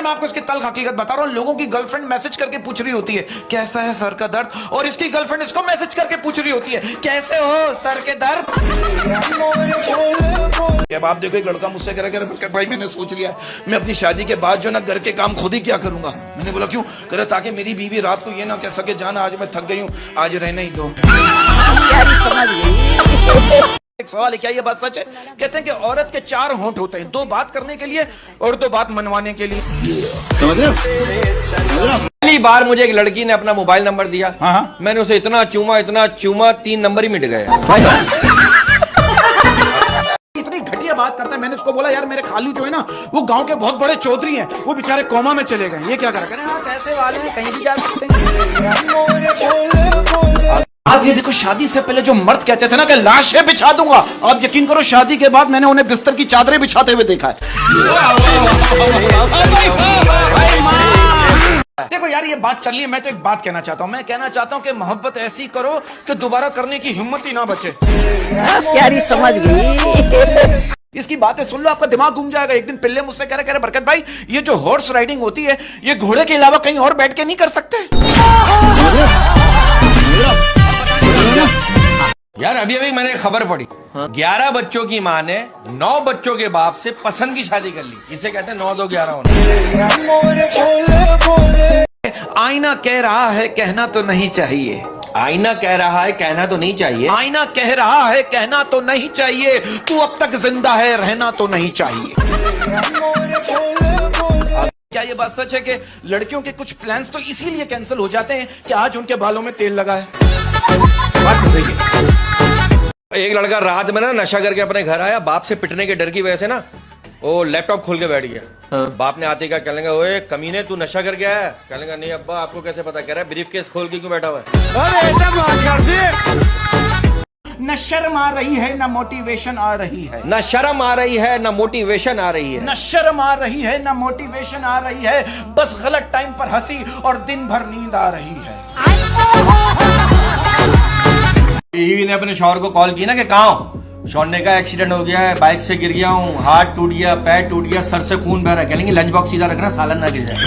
मैं आपको इसकी तल्ख हकीकत बता रहा हूँ, लोगों की गर्लफ्रेंड मैसेज करके पूछ रही होती है कैसा है सर का दर्द, और इसकी गर्लफ्रेंड इसको मैसेज करके पूछ रही होती है कैसे हो सर के दर्द। अब आप देखो, एक लड़का मुझसे कह रहा है भाई मैंने सोच लिया मैं अपनी शादी के बाद जो ना घर के काम खुद ही क्या करूंगा। मैंने बोला क्यों? कह रहा ताकि मेरी बीवी रात को ये ना कह सके जाना आज मैं थक गई हूँ, आज रहने ही दो। एक सवाल है, क्या ये बात सच है? कहते हैं कि औरत के 4 होंठ होते हैं, 2 बात करने के लिए और 2 बात मनवाने के लिए। समझ रहे हो? पहली बार मुझे एक लड़की ने अपना मोबाइल नंबर दिया, मैंने उसे इतना चूमा 3 नंबर ही मिट गए। इतनी घटिया बात करता है। मैंने उसको बोला यार मेरे खालू जो है ना वो गांव के बहुत बड़े चौधरी हैं, वो बेचारे कोमा में चले गए, ये क्या करा करें? हाँ पैसे वाले हैं, कहीं भी जा सकते हैं। आप ये देखो, शादी से पहले जो मर्द कहते थे ना कि लाशें बिछा दूंगा, आप यकीन करो शादी के बाद मैंने उन्हें बिस्तर की चादरें बिछाते हुए देखा है। देखो यार ये बात चल रही है, मैं तो एक बात कहना चाहता हूँ, मैं कहना चाहता हूँ कि मोहब्बत ऐसी करो कि दोबारा करने की हिम्मत ही ना बचे। प्यारी समझ गई। इसकी बातें सुन लो, आपका दिमाग घूम जाएगा। एक दिन पिल्ले मुझसे कह रहे बरकत भाई ये जो हॉर्स राइडिंग होती है ये घोड़े के अलावा कहीं और बैठ के नहीं कर सकते। यार अभी मैंने खबर पढ़ी, 11 बच्चों की माँ ने 9 बच्चों के बाप से पसंद की शादी कर ली। इसे कहते हैं 9 2 11 होना। आईना कह रहा है कहना तो नहीं चाहिए, आईना कह रहा है कहना तो नहीं चाहिए, आईना कह रहा है कहना तो नहीं चाहिए, तू अब तक जिंदा है रहना तो नहीं चाहिए। क्या ये बात सच है कि लड़कियों के कुछ प्लान्स तो इसीलिए कैंसिल हो जाते हैं कि आज उनके बालों में तेल लगा है? बात तो सही है। एक लड़का रात में ना नशा करके अपने घर आया, बाप से पिटने के डर की वजह से ना वो लैपटॉप खोल के बैठ गया। बाप ने आते का कहने लगा ओए कमीने तू नशा करके आया? कहने लगा नहीं अब्बा आपको कैसे पता? कह रहा है ब्रीफ केस खोल के क्यों बैठा हुआ है? न शर्म आ रही है न मोटिवेशन आ रही है, ना शर्म आ रही है ना मोटिवेशन आ रही है, न शर्म आ रही है न मोटिवेशन आ रही है, बस गलत टाइम पर हंसी और दिन भर नींद आ रही है। बीवी ने अपने शौहर को कॉल की ना कि कहाँ हो? शौहर ने कहा एक्सीडेंट हो गया है, बाइक से गिर गया हूँ, हाथ टूट गया, पैर टूट गया, सर से खून बह रहा है। कहेंगे लंच बॉक्स सीधा रखना, सालन ना गिर जाए।